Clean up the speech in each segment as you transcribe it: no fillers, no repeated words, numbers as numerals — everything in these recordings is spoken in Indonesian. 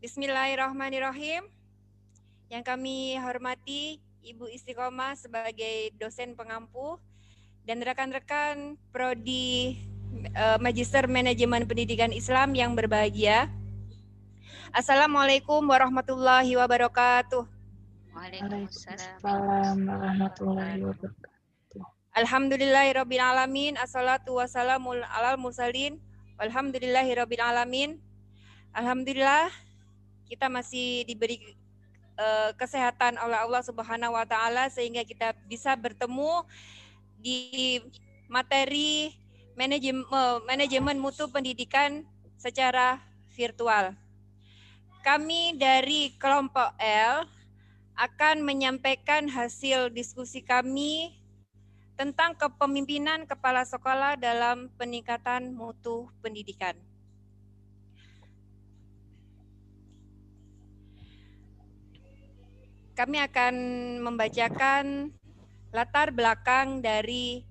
Bismillahirrahmanirrahim. Yang kami hormati Ibu Istiqomah sebagai dosen pengampu dan rekan-rekan Prodi Magister Manajemen Pendidikan Islam yang berbahagia. Assalamualaikum warahmatullahi wabarakatuh. Waalaikumsalam warahmatullahi wabarakatuh. Alhamdulillahirabbil alamin, assalatu wassalamu alal mursalin. Walhamdulillahirabbil alamin. Alhamdulillah kita masih diberi kesehatan oleh Allah Subhanahu wa taala sehingga kita bisa bertemu di materi manajemen mutu pendidikan secara virtual. Kami dari kelompok L akan menyampaikan hasil diskusi kami tentang kepemimpinan kepala sekolah dalam peningkatan mutu pendidikan. Kami akan membacakan latar belakang dari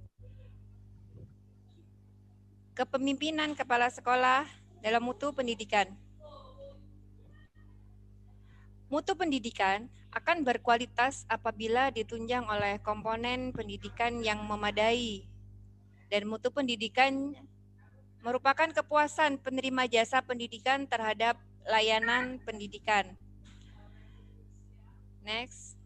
kepemimpinan kepala sekolah dalam mutu pendidikan. Mutu pendidikan akan berkualitas apabila ditunjang oleh komponen pendidikan yang memadai. Dan mutu pendidikan merupakan kepuasan penerima jasa pendidikan terhadap layanan pendidikan. Next.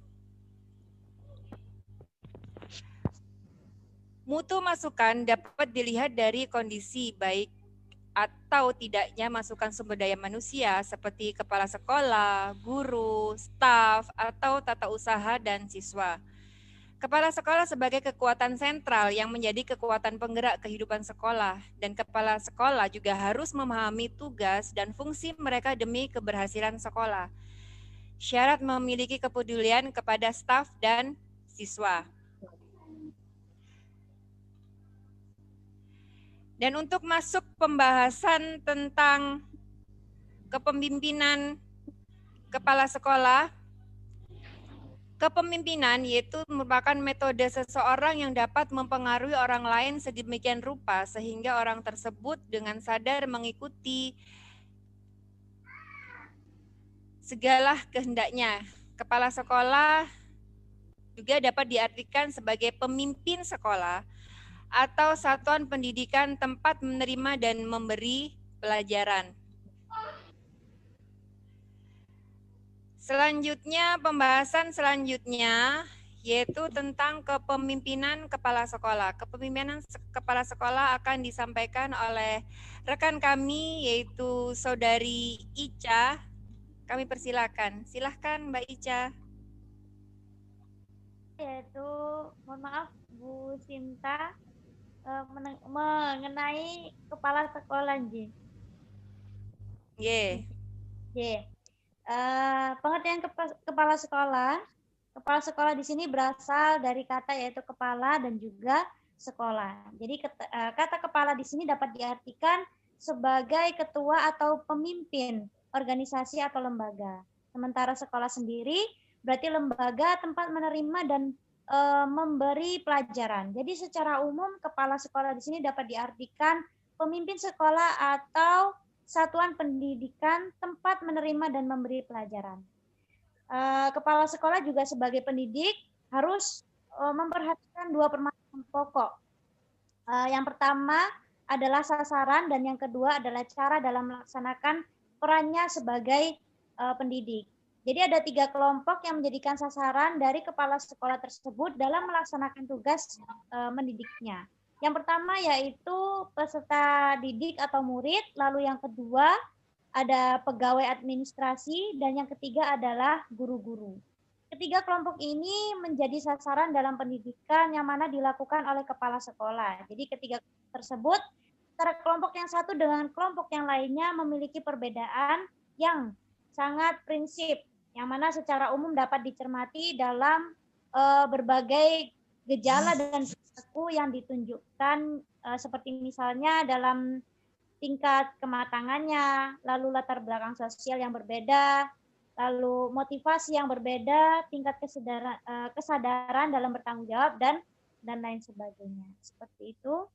Mutu masukan dapat dilihat dari kondisi baik atau tidaknya masukan sumber daya manusia seperti kepala sekolah, guru, staf, atau tata usaha dan siswa. Kepala sekolah sebagai kekuatan sentral yang menjadi kekuatan penggerak kehidupan sekolah, dan kepala sekolah juga harus memahami tugas dan fungsi mereka demi keberhasilan sekolah. Syarat memiliki kepedulian kepada staf dan siswa. Dan untuk masuk pembahasan tentang kepemimpinan kepala sekolah, kepemimpinan yaitu merupakan metode seseorang yang dapat mempengaruhi orang lain sedemikian rupa sehingga orang tersebut dengan sadar mengikuti segala kehendaknya. Kepala sekolah juga dapat diartikan sebagai pemimpin sekolah atau satuan pendidikan tempat menerima dan memberi pelajaran. Selanjutnya, pembahasan selanjutnya yaitu tentang kepemimpinan kepala sekolah. Kepemimpinan kepala sekolah akan disampaikan oleh rekan kami yaitu Saudari Ica. Kami persilakan. Silahkan Mbak Ica. Yaitu, mohon maaf Bu Sinta, mengenai kepala sekolah, J. Pengertian kepala sekolah. Kepala sekolah di sini berasal dari kata yaitu kepala dan juga sekolah. Jadi kata kepala di sini dapat diartikan sebagai ketua atau pemimpin organisasi atau lembaga. Sementara sekolah sendiri berarti lembaga tempat menerima dan memberi pelajaran. Jadi secara umum kepala sekolah di sini dapat diartikan pemimpin sekolah atau satuan pendidikan tempat menerima dan memberi pelajaran. Kepala sekolah juga sebagai pendidik harus memperhatikan dua permasalahan pokok. Yang pertama adalah sasaran dan yang kedua adalah cara dalam melaksanakan perannya sebagai pendidik. Jadi ada 3 kelompok yang menjadikan sasaran dari kepala sekolah tersebut dalam melaksanakan tugas mendidiknya. Yang pertama yaitu peserta didik atau murid, lalu yang kedua ada pegawai administrasi, dan yang ketiga adalah guru-guru. Ketiga kelompok ini menjadi sasaran dalam pendidikan yang mana dilakukan oleh kepala sekolah. Jadi ketiga tersebut, antara kelompok yang satu dengan kelompok yang lainnya memiliki perbedaan yang sangat prinsip, yang mana secara umum dapat dicermati dalam berbagai gejala dan perilaku yang ditunjukkan seperti misalnya dalam tingkat kematangannya, lalu latar belakang sosial yang berbeda, lalu motivasi yang berbeda, tingkat kesadaran dalam bertanggung jawab dan lain sebagainya. Seperti itu.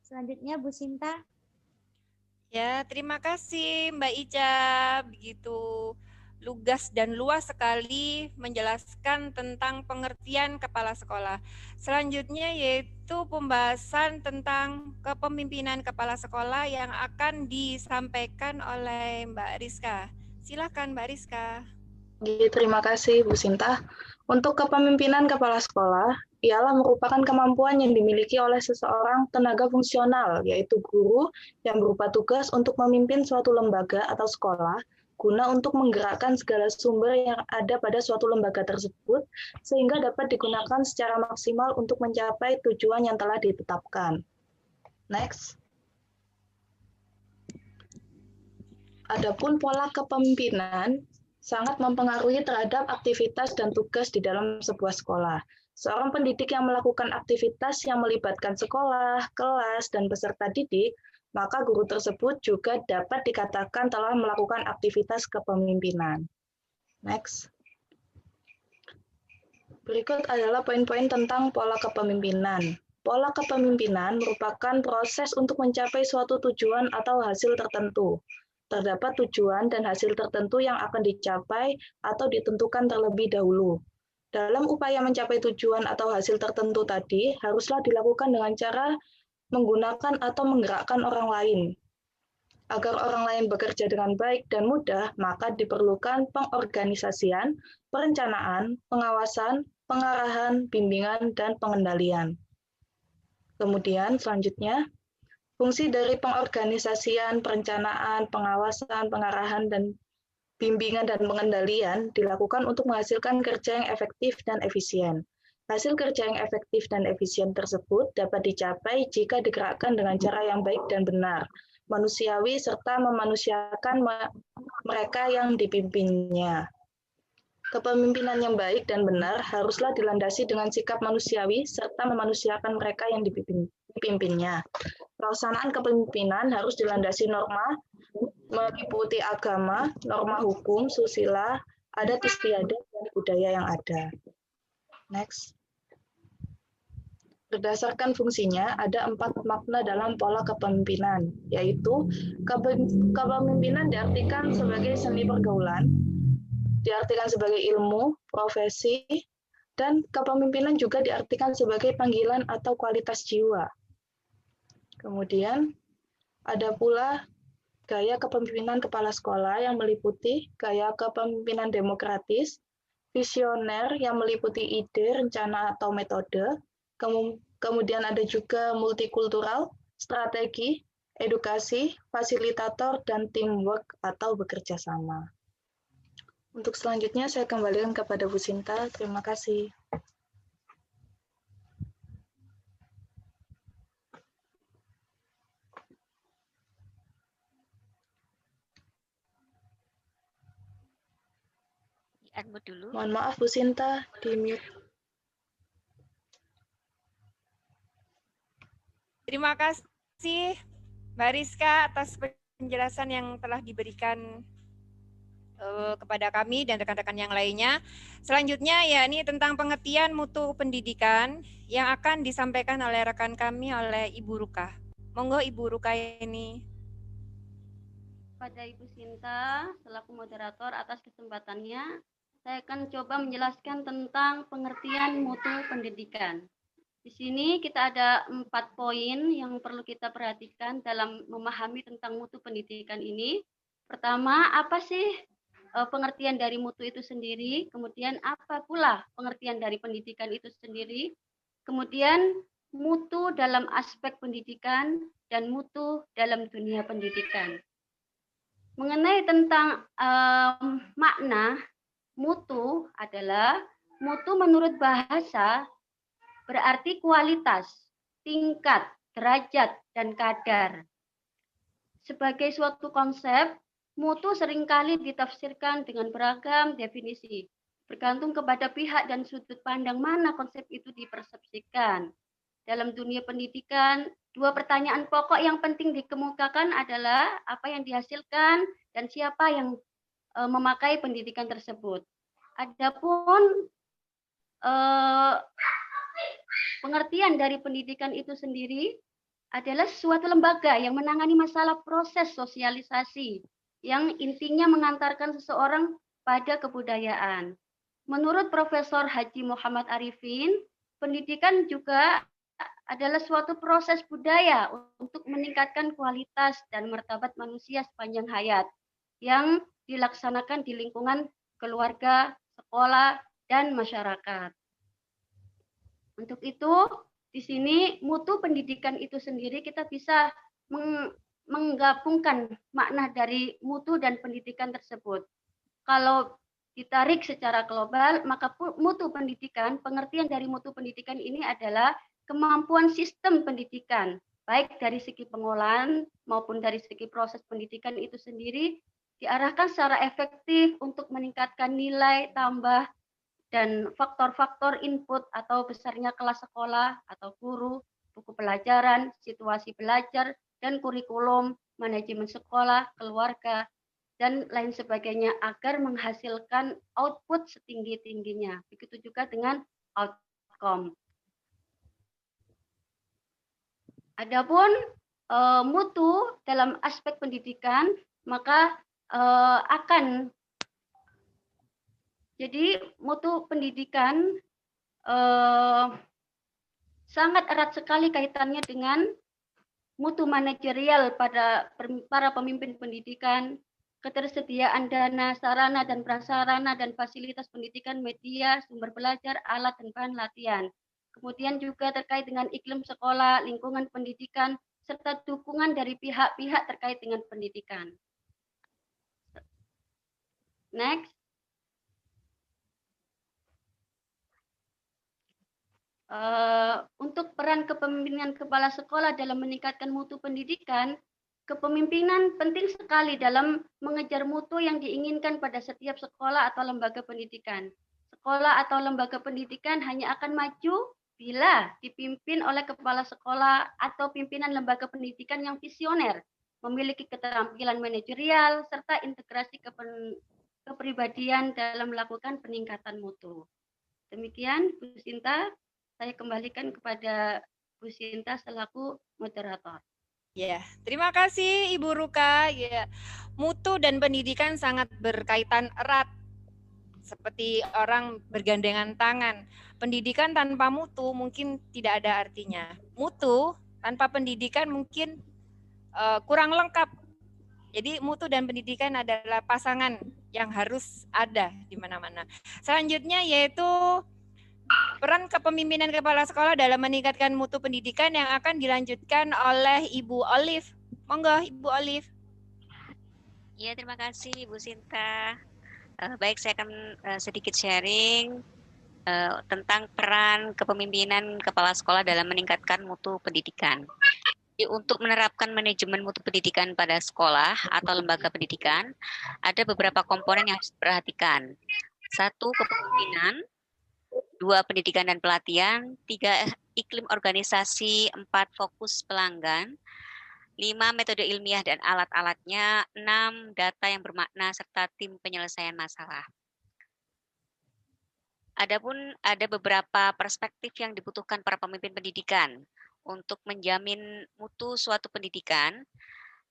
Selanjutnya Bu Sinta. Ya, terima kasih Mbak Ica. Begitu lugas dan luas sekali menjelaskan tentang pengertian kepala sekolah. Selanjutnya yaitu pembahasan tentang kepemimpinan kepala sekolah yang akan disampaikan oleh Mbak Rizka. Silakan Mbak Rizka. Terima kasih Bu Sinta. Untuk kepemimpinan kepala sekolah, ialah merupakan kemampuan yang dimiliki oleh seseorang tenaga fungsional, yaitu guru yang berupa tugas untuk memimpin suatu lembaga atau sekolah, guna untuk menggerakkan segala sumber yang ada pada suatu lembaga tersebut, sehingga dapat digunakan secara maksimal untuk mencapai tujuan yang telah ditetapkan. Next. Adapun pola kepemimpinan sangat mempengaruhi terhadap aktivitas dan tugas di dalam sebuah sekolah. Seorang pendidik yang melakukan aktivitas yang melibatkan sekolah, kelas, dan peserta didik, maka guru tersebut juga dapat dikatakan telah melakukan aktivitas kepemimpinan. Next. Berikut adalah poin-poin tentang pola kepemimpinan. Pola kepemimpinan merupakan proses untuk mencapai suatu tujuan atau hasil tertentu. Terdapat tujuan dan hasil tertentu yang akan dicapai atau ditentukan terlebih dahulu. Dalam upaya mencapai tujuan atau hasil tertentu tadi, haruslah dilakukan dengan cara menggunakan atau menggerakkan orang lain. Agar orang lain bekerja dengan baik dan mudah, maka diperlukan pengorganisasian, perencanaan, pengawasan, pengarahan, bimbingan, dan pengendalian. Kemudian selanjutnya, fungsi dari pengorganisasian, perencanaan, pengawasan, pengarahan, dan bimbingan dan pengendalian dilakukan untuk menghasilkan kerja yang efektif dan efisien. Hasil kerja yang efektif dan efisien tersebut dapat dicapai jika digerakkan dengan cara yang baik dan benar, manusiawi, serta memanusiakan mereka yang dipimpinnya. Kepemimpinan yang baik dan benar haruslah dilandasi dengan sikap manusiawi serta memanusiakan mereka yang dipimpinnya. Pelaksanaan kepemimpinan harus dilandasi norma, meliputi agama, norma hukum, susila, adat istiadat, dan budaya yang ada. Next. Berdasarkan fungsinya, ada 4 makna dalam pola kepemimpinan, yaitu kepemimpinan diartikan sebagai seni pergaulan, diartikan sebagai ilmu, profesi, dan kepemimpinan juga diartikan sebagai panggilan atau kualitas jiwa. Kemudian ada pula gaya kepemimpinan kepala sekolah yang meliputi gaya kepemimpinan demokratis, visioner yang meliputi ide, rencana, atau metode. Kemudian ada juga multikultural, strategi, edukasi, fasilitator, dan teamwork atau bekerja sama. Untuk selanjutnya saya kembalikan kepada Bu Sinta. Terima kasih. Unmute dulu. Mohon maaf Bu Sinta, di mute. Terima kasih Mbak Rizka atas penjelasan yang telah diberikan kepada kami dan rekan-rekan yang lainnya. Selanjutnya ya ini tentang pengertian mutu pendidikan yang akan disampaikan oleh rekan kami oleh Ibu Ruka. Monggo Ibu Ruka ini. Pada Ibu Sinta selaku moderator atas kesempatannya, saya akan coba menjelaskan tentang pengertian mutu pendidikan. Di sini kita ada 4 poin yang perlu kita perhatikan dalam memahami tentang mutu pendidikan ini. Pertama, apa sih pengertian dari mutu itu sendiri? Kemudian apa pula pengertian dari pendidikan itu sendiri? Kemudian mutu dalam aspek pendidikan dan mutu dalam dunia pendidikan. Mengenai tentang makna, mutu adalah mutu menurut bahasa berarti kualitas, tingkat, derajat, dan kadar. Sebagai suatu konsep, mutu seringkali ditafsirkan dengan beragam definisi, bergantung kepada pihak dan sudut pandang mana konsep itu dipersepsikan. Dalam dunia pendidikan, 2 pertanyaan pokok yang penting dikemukakan adalah apa yang dihasilkan dan siapa yang memakai pendidikan tersebut. Adapun pengertian dari pendidikan itu sendiri adalah suatu lembaga yang menangani masalah proses sosialisasi yang intinya mengantarkan seseorang pada kebudayaan. Menurut Profesor Haji Muhammad Arifin, pendidikan juga adalah suatu proses budaya untuk meningkatkan kualitas dan martabat manusia sepanjang hayat yang dilaksanakan di lingkungan keluarga, sekolah, dan masyarakat. Untuk itu, di sini mutu pendidikan itu sendiri kita bisa menggabungkan makna dari mutu dan pendidikan tersebut. Kalau ditarik secara global, maka mutu pendidikan, pengertian dari mutu pendidikan ini adalah kemampuan sistem pendidikan, baik dari segi pengolahan maupun dari segi proses pendidikan itu sendiri, diarahkan secara efektif untuk meningkatkan nilai tambah dan faktor-faktor input atau besarnya kelas sekolah atau guru, buku pelajaran, situasi belajar, dan kurikulum, manajemen sekolah, keluarga, dan lain sebagainya agar menghasilkan output setinggi-tingginya. Begitu juga dengan outcome. Adapun mutu dalam aspek pendidikan, maka jadi mutu pendidikan sangat erat sekali kaitannya dengan mutu manajerial pada para pemimpin pendidikan, ketersediaan dana, sarana dan prasarana dan fasilitas pendidikan, media, sumber belajar, alat dan bahan latihan. Kemudian juga terkait dengan iklim sekolah, lingkungan pendidikan, serta dukungan dari pihak-pihak terkait dengan pendidikan. Next. Untuk peran kepemimpinan kepala sekolah dalam meningkatkan mutu pendidikan, kepemimpinan penting sekali dalam mengejar mutu yang diinginkan pada setiap sekolah atau lembaga pendidikan. Sekolah atau lembaga pendidikan hanya akan maju bila dipimpin oleh kepala sekolah atau pimpinan lembaga pendidikan yang visioner, memiliki keterampilan manajerial, serta integrasi kepribadian dalam melakukan peningkatan mutu. Demikian, Bu Sinta. Saya kembalikan kepada Bu Sinta selaku moderator. Ya, terima kasih Ibu Ruka. Ya, mutu dan pendidikan sangat berkaitan erat. Seperti orang bergandengan tangan. Pendidikan tanpa mutu mungkin tidak ada artinya. Mutu tanpa pendidikan mungkin kurang lengkap. Jadi mutu dan pendidikan adalah pasangan yang harus ada di mana-mana. Selanjutnya yaitu peran kepemimpinan kepala sekolah dalam meningkatkan mutu pendidikan yang akan dilanjutkan oleh Ibu Olive. Monggo Ibu Olive. Ya, terima kasih Ibu Sinta. Baik, saya akan sedikit sharing tentang peran kepemimpinan kepala sekolah dalam meningkatkan mutu pendidikan. Jadi, untuk menerapkan manajemen mutu pendidikan pada sekolah atau lembaga pendidikan, ada beberapa komponen yang harus diperhatikan. 1, kepemimpinan. 2, pendidikan dan pelatihan. 3, iklim organisasi. 4, fokus pelanggan. 5, metode ilmiah dan alat-alatnya. 6, data yang bermakna serta tim penyelesaian masalah. Adapun ada beberapa perspektif yang dibutuhkan para pemimpin pendidikan untuk menjamin mutu suatu pendidikan,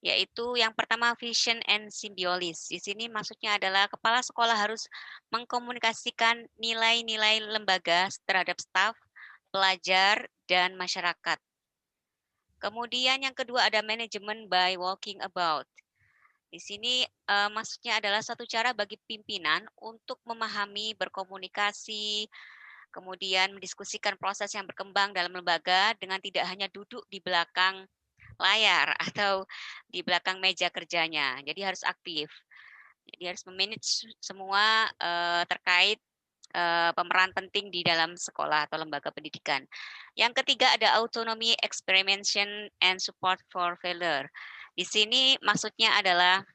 yaitu yang pertama vision and symbiosis. Di sini maksudnya adalah kepala sekolah harus mengkomunikasikan nilai-nilai lembaga terhadap staf, pelajar, dan masyarakat. Kemudian yang kedua ada manajemen by walking about. Di sini maksudnya adalah satu cara bagi pimpinan untuk memahami, berkomunikasi, kemudian mendiskusikan proses yang berkembang dalam lembaga dengan tidak hanya duduk di belakang layar atau di belakang meja kerjanya. Jadi harus aktif. Jadi harus memanage semua terkait pemeran penting di dalam sekolah atau lembaga pendidikan. Yang ketiga ada autonomy, experimentation, and support for failure. Di sini maksudnya adalah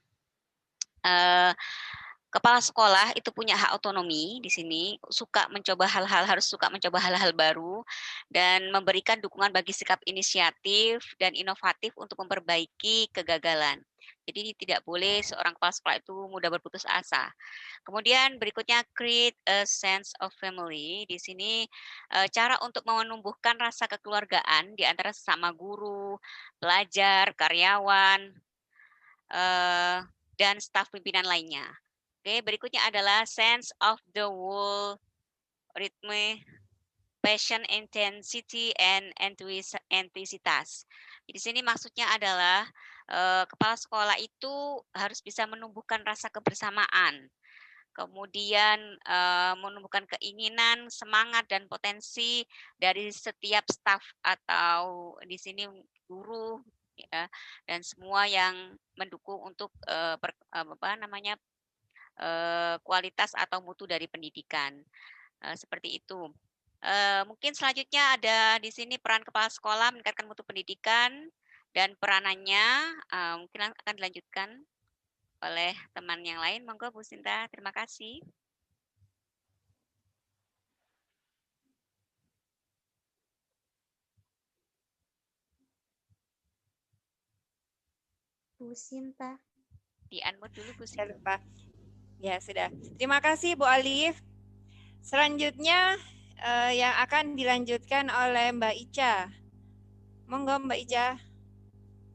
Kepala sekolah itu punya hak otonomi di sini, harus suka mencoba hal-hal baru dan memberikan dukungan bagi sikap inisiatif dan inovatif untuk memperbaiki kegagalan. Jadi tidak boleh seorang kepala sekolah itu mudah berputus asa. Kemudian berikutnya create a sense of family. Di sini cara untuk menumbuhkan rasa kekeluargaan di antara sesama guru, pelajar, karyawan, dan staf pimpinan lainnya. Oke, berikutnya adalah sense of the whole, rhythm, passion, intensity, and enthusiasm. Di sini maksudnya adalah kepala sekolah itu harus bisa menumbuhkan rasa kebersamaan, kemudian menumbuhkan keinginan, semangat, dan potensi dari setiap staf atau di sini guru, ya, dan semua yang mendukung untuk kualitas atau mutu dari pendidikan. Seperti itu. Mungkin selanjutnya ada di sini peran kepala sekolah meningkatkan mutu pendidikan dan peranannya mungkin akan dilanjutkan oleh teman yang lain. Monggo Bu Sinta, terima kasih. Bu Sinta. Di-unmute dulu Bu Sinta. Saya lupa. Ya, sudah. Terima kasih Bu Alif. Selanjutnya yang akan dilanjutkan oleh Mbak Ica. Monggo Mbak Ica.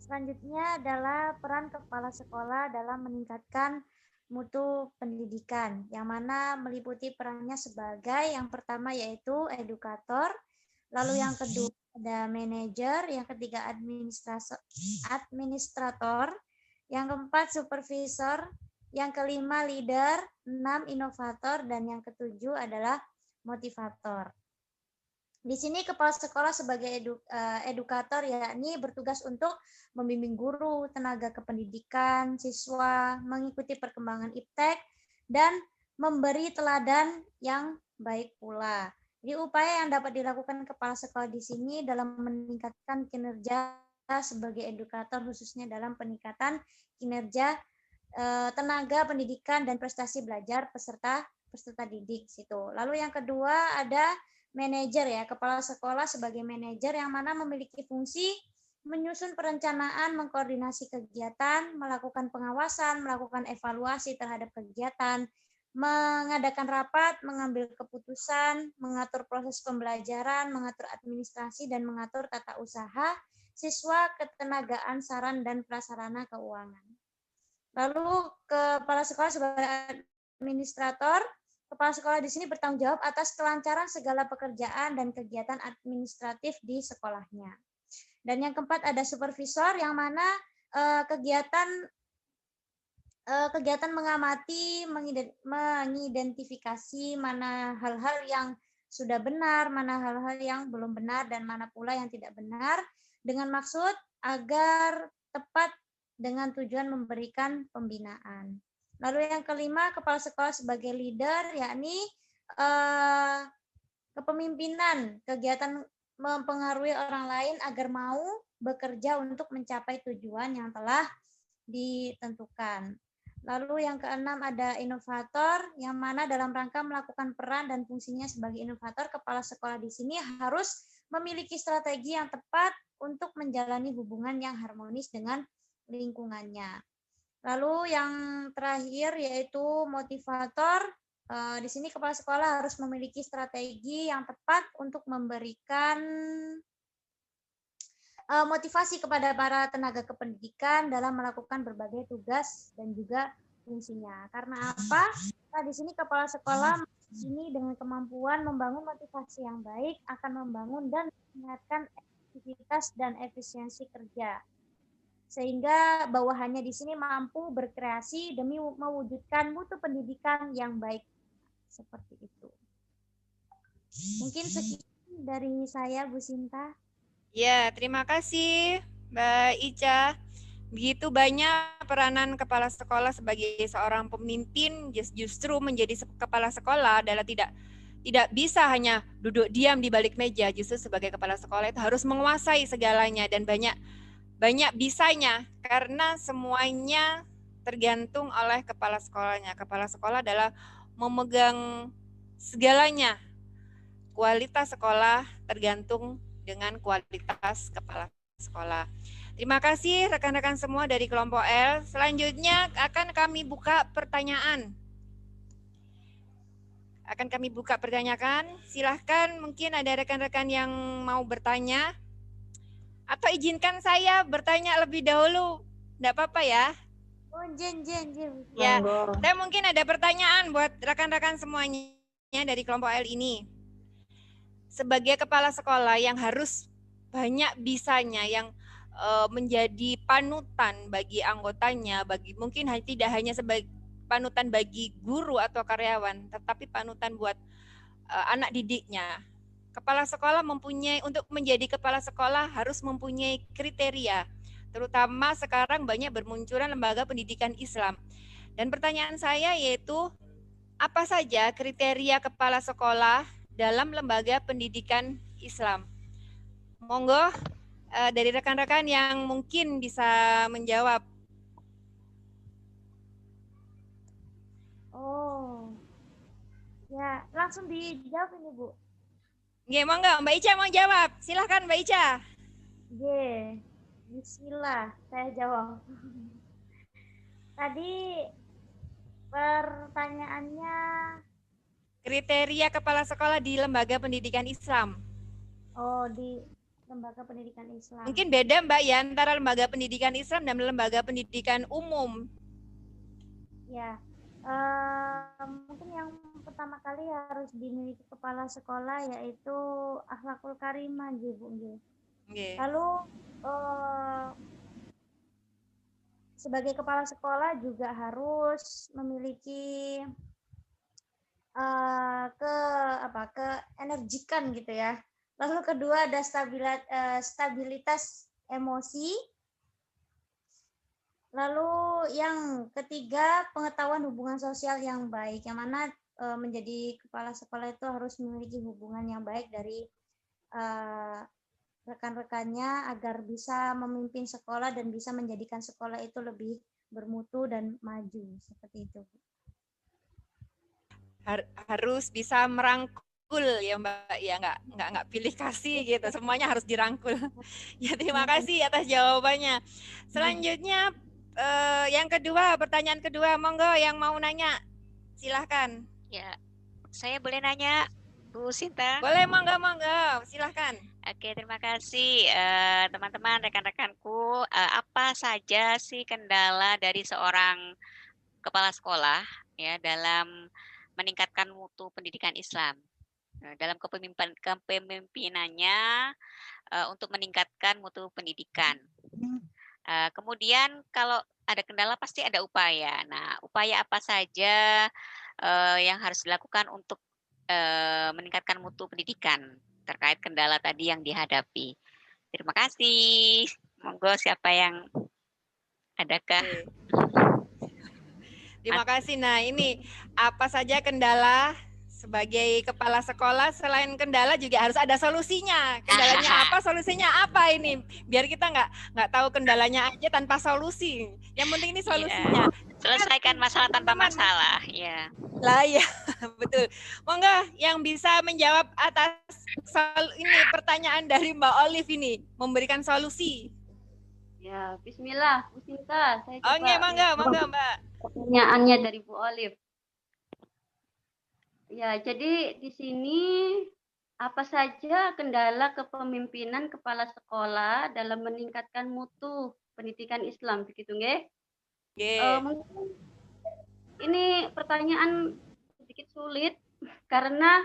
Selanjutnya adalah peran kepala sekolah dalam meningkatkan mutu pendidikan, yang mana meliputi perannya sebagai yang pertama yaitu edukator, lalu yang kedua ada manajer, yang ketiga administrator, yang keempat supervisor, yang kelima leader, 6 inovator, dan yang ketujuh adalah motivator. Di sini kepala sekolah sebagai edukator yakni bertugas untuk membimbing guru, tenaga kependidikan, siswa, mengikuti perkembangan iptek, dan memberi teladan yang baik pula. Jadi upaya yang dapat dilakukan kepala sekolah di sini dalam meningkatkan kinerja sebagai edukator, khususnya dalam peningkatan kinerja tenaga pendidikan dan prestasi belajar peserta didik situ. Lalu yang kedua ada manajer ya, kepala sekolah sebagai manajer yang mana memiliki fungsi menyusun perencanaan, mengkoordinasi kegiatan, melakukan pengawasan, melakukan evaluasi terhadap kegiatan, mengadakan rapat, mengambil keputusan, mengatur proses pembelajaran, mengatur administrasi, dan mengatur tata usaha siswa, ketenagaan, saran, dan prasarana keuangan. Lalu kepala sekolah sebagai administrator, kepala sekolah di sini bertanggung jawab atas kelancaran segala pekerjaan dan kegiatan administratif di sekolahnya. Dan yang keempat ada supervisor, yang mana kegiatan mengamati, mengidentifikasi mana hal-hal yang sudah benar, mana hal-hal yang belum benar, dan mana pula yang tidak benar, dengan maksud agar tepat dengan tujuan memberikan pembinaan. Lalu yang kelima, kepala sekolah sebagai leader, yakni kepemimpinan, kegiatan mempengaruhi orang lain agar mau bekerja untuk mencapai tujuan yang telah ditentukan. Lalu yang keenam ada inovator, yang mana dalam rangka melakukan peran dan fungsinya sebagai inovator, kepala sekolah di sini harus memiliki strategi yang tepat untuk menjalani hubungan yang harmonis dengan lingkungannya. Lalu yang terakhir yaitu motivator. Di sini kepala sekolah harus memiliki strategi yang tepat untuk memberikan motivasi kepada para tenaga kependidikan dalam melakukan berbagai tugas dan juga fungsinya. Karena apa? Nah, di sini kepala sekolah ini dengan kemampuan membangun motivasi yang baik akan membangun dan meningkatkan efektivitas dan efisiensi kerja. Sehingga bawahannya di sini mampu berkreasi demi mewujudkan mutu pendidikan yang baik. Seperti itu. Mungkin sekian dari saya, Bu Sinta. Ya, terima kasih Mbak Ica. Begitu banyak peranan kepala sekolah sebagai seorang pemimpin, justru menjadi kepala sekolah adalah tidak bisa hanya duduk diam di balik meja. Justru sebagai kepala sekolah itu harus menguasai segalanya dan banyak bisanya, karena semuanya tergantung oleh kepala sekolahnya. Kepala sekolah adalah memegang segalanya. Kualitas sekolah tergantung dengan kualitas kepala sekolah. Terima kasih rekan-rekan semua dari kelompok L. Selanjutnya akan kami buka pertanyaan. Silahkan, mungkin ada rekan-rekan yang mau bertanya. Atau izinkan saya bertanya lebih dahulu. Tidak apa-apa ya? Oh, Jen. Ya, Monggo. saya mungkin ada pertanyaan buat rekan-rekan semuanya dari kelompok L ini. Sebagai kepala sekolah yang harus banyak bisanya, yang menjadi panutan bagi anggotanya, mungkin tidak hanya sebagai panutan bagi guru atau karyawan, tetapi panutan buat anak didiknya. Kepala sekolah untuk menjadi kepala sekolah harus mempunyai kriteria. Terutama sekarang banyak bermunculan lembaga pendidikan Islam. Dan pertanyaan saya yaitu, apa saja kriteria kepala sekolah dalam lembaga pendidikan Islam? Monggo dari rekan-rekan yang mungkin bisa menjawab. Oh, ya langsung dijawab ini Bu. Nggih, monggo Mbak Ica mau jawab. Silahkan Mbak Ica. Ye, bismillah, saya jawab. Tadi pertanyaannya, Kriteria kepala sekolah di lembaga pendidikan Islam. oh di lembaga pendidikan Islam. Mungkin beda Mbak ya antara lembaga pendidikan Islam dan lembaga pendidikan umum. Ya, mungkin yang pertama kali harus dimiliki kepala sekolah yaitu akhlakul karimah, Bu. Okay. Lalu sebagai kepala sekolah juga harus memiliki keenergikan gitu ya. Lalu kedua ada stabilitas emosi. Lalu yang ketiga pengetahuan hubungan sosial yang baik, yang mana menjadi kepala sekolah itu harus memiliki hubungan yang baik dari rekan-rekannya agar bisa memimpin sekolah dan bisa menjadikan sekolah itu lebih bermutu dan maju, seperti itu. Harus bisa merangkul ya Mbak, ya nggak pilih kasih gitu, semuanya harus dirangkul. Ya terima kasih atas jawabannya. Selanjutnya yang kedua, pertanyaan kedua, monggo yang mau nanya silahkan. Ya, saya boleh nanya Bu Sinta? Boleh, monggo, silahkan. Oke, terima kasih teman-teman, rekan-rekanku. Apa saja sih kendala dari seorang kepala sekolah ya dalam meningkatkan mutu pendidikan Islam? Dalam kepemimpinannya untuk meningkatkan mutu pendidikan. Kemudian kalau ada kendala pasti ada upaya. Nah, upaya apa saja yang harus dilakukan untuk meningkatkan mutu pendidikan terkait kendala tadi yang dihadapi? Terima kasih. Monggo siapa yang adakah? Terima kasih. Nah, ini apa saja kendala sebagai kepala sekolah? Selain kendala juga harus ada solusinya. Kendalanya apa? Solusinya apa ini? Biar kita nggak tahu kendalanya aja tanpa solusi. Yang penting ini solusinya. Selesaikan masalah tanpa masalah. Ya. Lah ya, betul. Monggo yang bisa menjawab atas ini pertanyaan dari Mbak Olive ini, memberikan solusi. Ya, bismillah, Bu Sinta. Saya coba. Oke, monggo Mbak. Pertanyaannya dari Bu Olive. Ya, jadi di sini apa saja kendala kepemimpinan kepala sekolah dalam meningkatkan mutu pendidikan Islam, begitu nggih? Mungkin ini pertanyaan sedikit sulit karena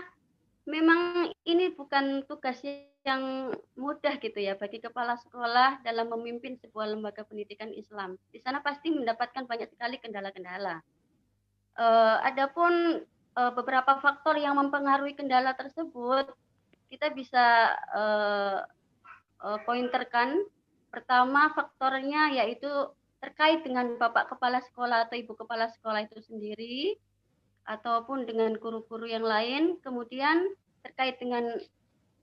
memang ini bukan tugas yang mudah gitu ya bagi kepala sekolah dalam memimpin sebuah lembaga pendidikan Islam. Di sana pasti mendapatkan banyak sekali kendala-kendala. Adapun beberapa faktor yang mempengaruhi kendala tersebut, kita bisa pointerkan. Pertama faktornya yaitu terkait dengan Bapak Kepala Sekolah atau Ibu Kepala Sekolah itu sendiri, ataupun dengan guru-guru yang lain, kemudian terkait dengan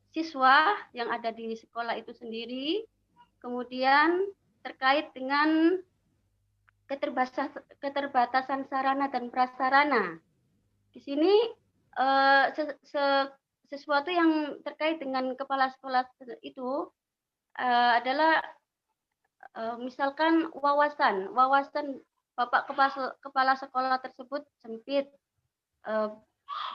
siswa yang ada di sekolah itu sendiri, kemudian terkait dengan keterbatasan sarana dan prasarana. Di sini sesuatu yang terkait dengan kepala sekolah itu adalah misalkan wawasan Bapak kepala sekolah tersebut sempit,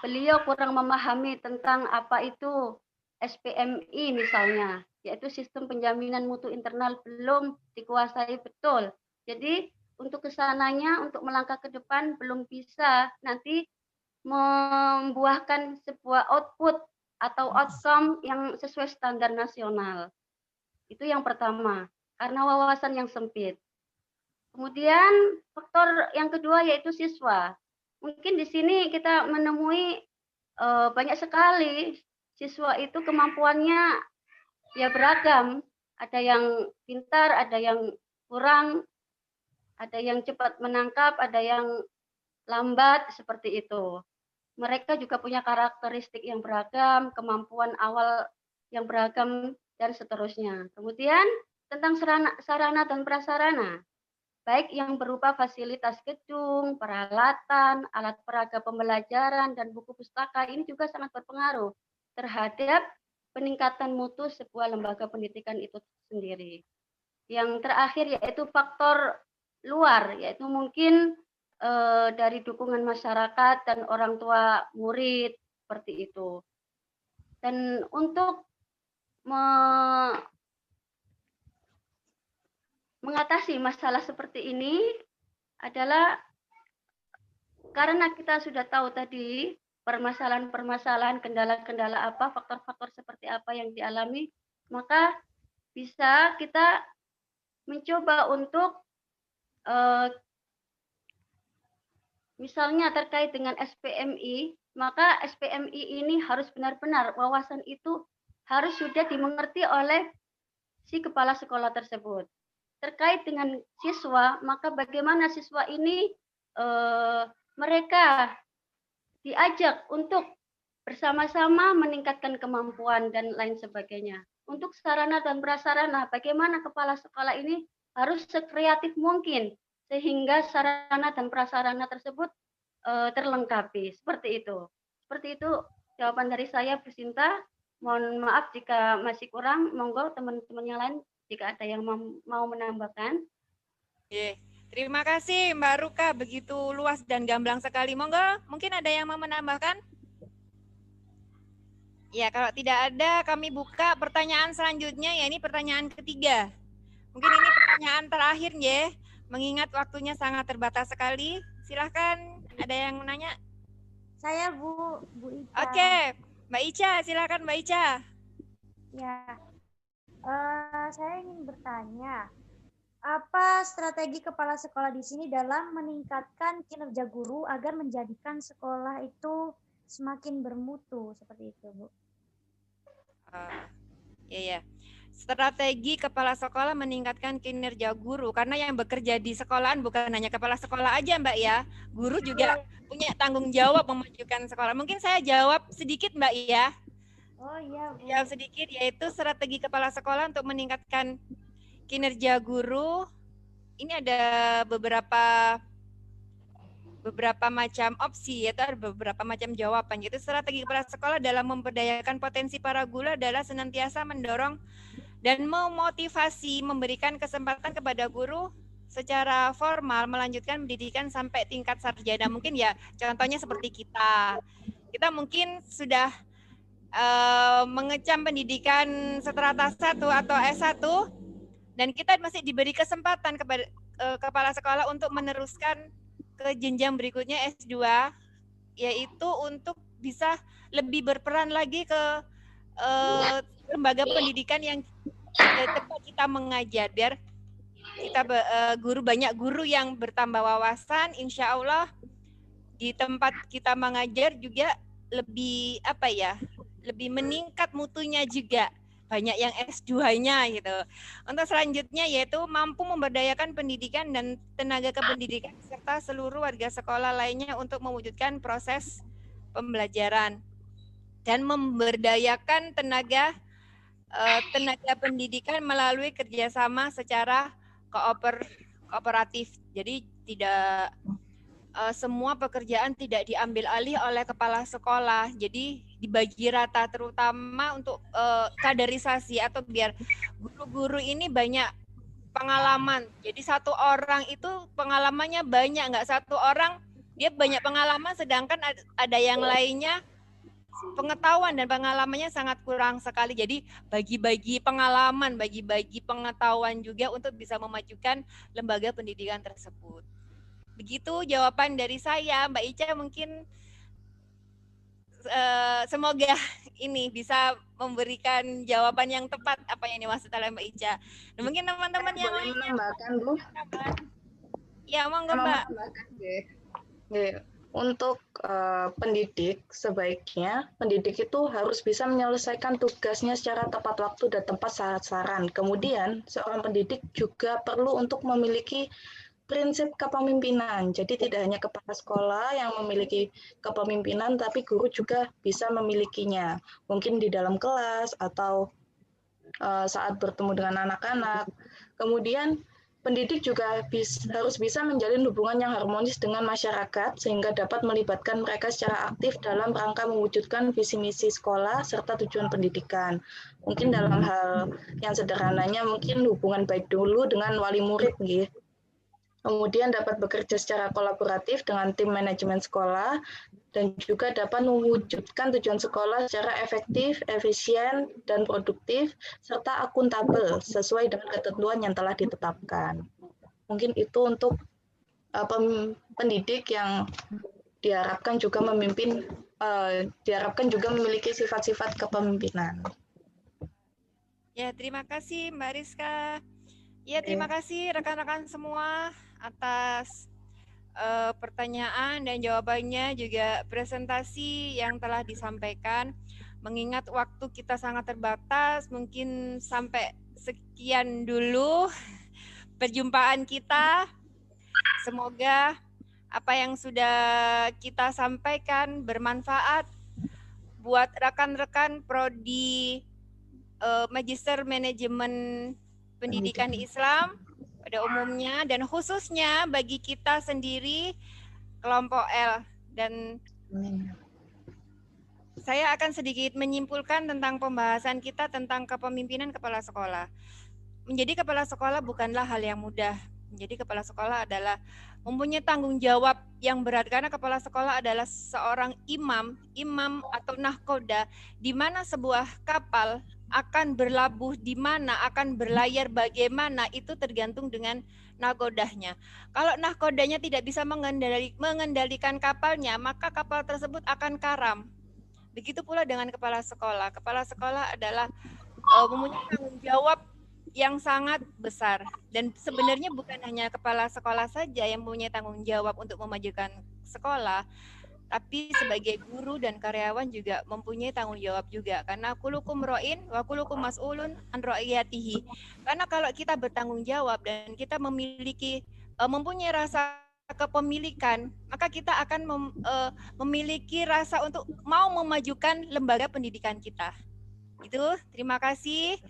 beliau kurang memahami tentang apa itu SPMI misalnya, yaitu sistem penjaminan mutu internal, belum dikuasai betul. Jadi untuk kesananya, untuk melangkah ke depan belum bisa nanti membuahkan sebuah output atau outcome yang sesuai standar nasional. Itu yang pertama, karena wawasan yang sempit. Kemudian faktor yang kedua yaitu siswa. Mungkin di sini kita menemui banyak sekali siswa itu kemampuannya ya beragam. Ada yang pintar, ada yang kurang, ada yang cepat menangkap, ada yang lambat, seperti itu. Mereka juga punya karakteristik yang beragam, kemampuan awal yang beragam, dan seterusnya. Kemudian tentang sarana dan prasarana, baik yang berupa fasilitas gedung, peralatan, alat peraga pembelajaran, dan buku pustaka, ini juga sangat berpengaruh terhadap peningkatan mutu sebuah lembaga pendidikan itu sendiri. Yang terakhir yaitu faktor luar, yaitu mungkin dari dukungan masyarakat dan orang tua murid, seperti itu. Dan untuk mengatasi masalah seperti ini adalah karena kita sudah tahu tadi permasalahan-permasalahan, kendala-kendala apa, faktor-faktor seperti apa yang dialami, maka bisa kita mencoba untuk misalnya terkait dengan SPMI, maka SPMI ini harus benar-benar wawasan itu harus sudah dimengerti oleh si kepala sekolah tersebut. Terkait dengan siswa, maka bagaimana siswa ini mereka diajak untuk bersama-sama meningkatkan kemampuan dan lain sebagainya. Untuk sarana dan prasarana, bagaimana kepala sekolah ini harus sekreatif mungkin sehingga sarana dan prasarana tersebut terlengkapi. Seperti itu. Seperti itu jawaban dari saya, Bu Sinta. Mohon maaf jika masih kurang. Monggo teman-teman yang lain jika ada yang mau menambahkan. Terima kasih Mbak Ruka, begitu luas dan gamblang sekali. Monggo, mungkin ada yang mau menambahkan? Ya, kalau tidak ada, kami buka pertanyaan selanjutnya, ya ini pertanyaan ketiga. Mungkin ini pertanyaan terakhir, ya. Mengingat waktunya sangat terbatas sekali. Silahkan, ada yang menanya? Saya Bu Ica. Oke, Mbak Ica, silakan Mbak Ica. Ya, saya ingin bertanya, apa strategi kepala sekolah di sini dalam meningkatkan kinerja guru agar menjadikan sekolah itu semakin bermutu, seperti itu, Bu? Ya. Strategi kepala sekolah meningkatkan kinerja guru, karena yang bekerja di sekolahan bukan hanya kepala sekolah aja Mbak ya, guru juga punya tanggung jawab memajukan sekolah. Mungkin saya jawab sedikit Mbak ya. Oh iya, Bu. Jawab sedikit, yaitu strategi kepala sekolah untuk meningkatkan kinerja guru. Ini ada beberapa macam opsi, yaitu ada beberapa macam jawaban. Yaitu strategi kepala sekolah dalam memberdayakan potensi para guru adalah senantiasa mendorong dan memotivasi, memberikan kesempatan kepada guru secara formal melanjutkan pendidikan sampai tingkat sarjana. Mungkin ya contohnya seperti kita mungkin sudah mengecam pendidikan seterata 1 atau S1 dan kita masih diberi kesempatan kepada kepala sekolah untuk meneruskan ke jenjang berikutnya S2, yaitu untuk bisa lebih berperan lagi ke lembaga pendidikan yang tempat kita mengajar, biar kita banyak guru yang bertambah wawasan, insya Allah di tempat kita mengajar juga lebih lebih meningkat mutunya juga, banyak yang S2-nya gitu. Untuk selanjutnya yaitu mampu memberdayakan pendidikan dan tenaga kependidikan serta seluruh warga sekolah lainnya untuk mewujudkan proses pembelajaran dan memberdayakan tenaga pendidikan melalui kerjasama secara kooperatif Jadi tidak semua pekerjaan tidak diambil alih oleh kepala sekolah. Jadi dibagi rata, terutama untuk kaderisasi atau biar guru-guru ini banyak pengalaman. Jadi satu orang itu pengalamannya banyak, nggak satu orang dia banyak pengalaman, sedangkan ada yang lainnya pengetahuan dan pengalamannya sangat kurang sekali. Jadi bagi-bagi pengalaman, bagi-bagi pengetahuan juga untuk bisa memajukan lembaga pendidikan tersebut. Begitu jawaban dari saya, Mbak Ica. Mungkin semoga ini bisa memberikan jawaban yang tepat apa yang dimaksud oleh Mbak Ica. Dan mungkin teman-teman yang boleh lainnya menambahkan, Bu? Ya, monggo Mbak. Untuk pendidik, sebaiknya pendidik itu harus bisa menyelesaikan tugasnya secara tepat waktu dan tepat sasaran. Kemudian, seorang pendidik juga perlu untuk memiliki prinsip kepemimpinan. Jadi tidak hanya kepala sekolah yang memiliki kepemimpinan, tapi guru juga bisa memilikinya. Mungkin di dalam kelas atau saat bertemu dengan anak-anak. Kemudian pendidik juga harus bisa menjalin hubungan yang harmonis dengan masyarakat sehingga dapat melibatkan mereka secara aktif dalam rangka mewujudkan visi misi sekolah serta tujuan pendidikan. Mungkin dalam hal yang sederhananya mungkin hubungan baik dulu dengan wali murid gitu. Kemudian dapat bekerja secara kolaboratif dengan tim manajemen sekolah dan juga dapat mewujudkan tujuan sekolah secara efektif, efisien, dan produktif, serta akuntabel sesuai dengan ketentuan yang telah ditetapkan. Mungkin itu untuk pendidik yang diharapkan juga memiliki sifat-sifat kepemimpinan. Ya, terima kasih Mbak Rizka. Ya, terima kasih rekan-rekan semua atas pertanyaan dan jawabannya, juga presentasi yang telah disampaikan. Mengingat waktu kita sangat terbatas, mungkin sampai sekian dulu perjumpaan kita. Semoga apa yang sudah kita sampaikan bermanfaat buat rekan-rekan prodi Magister Manajemen Pendidikan Islam pada umumnya, dan khususnya bagi kita sendiri kelompok L. Dan saya akan sedikit menyimpulkan tentang pembahasan kita tentang kepemimpinan kepala sekolah. Menjadi kepala sekolah bukanlah hal yang mudah. Menjadi kepala sekolah adalah mempunyai tanggung jawab yang berat, karena kepala sekolah adalah seorang imam atau nahkoda, di mana sebuah kapal akan berlabuh di mana, akan berlayar bagaimana, itu tergantung dengan nahkodanya. Kalau nahkodanya tidak bisa mengendalikan kapalnya, maka kapal tersebut akan karam. Begitu pula dengan kepala sekolah. Kepala sekolah adalah mempunyai tanggung jawab yang sangat besar. Dan sebenarnya bukan hanya kepala sekolah saja yang mempunyai tanggung jawab untuk memajukan sekolah, tapi sebagai guru dan karyawan juga mempunyai tanggung jawab juga, karena kulukum ro'in wa kulukum mas'ulun an ra'iyatihi. Karena kalau kita bertanggung jawab dan kita mempunyai rasa kepemilikan, maka kita akan memiliki rasa untuk mau memajukan lembaga pendidikan kita. Itu, terima kasih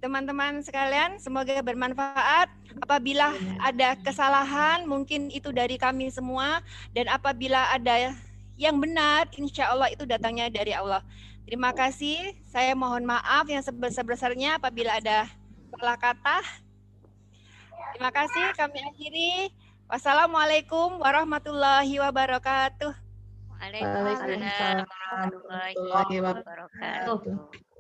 teman-teman sekalian, semoga bermanfaat. Apabila ada kesalahan, mungkin itu dari kami semua, dan apabila ada yang benar, insya Allah itu datangnya dari Allah. Terima kasih, saya mohon maaf yang sebesar-besarnya apabila ada salah kata. Terima kasih, kami akhiri. Wassalamualaikum warahmatullahi wabarakatuh. Waalaikumsalam warahmatullahi wabarakatuh.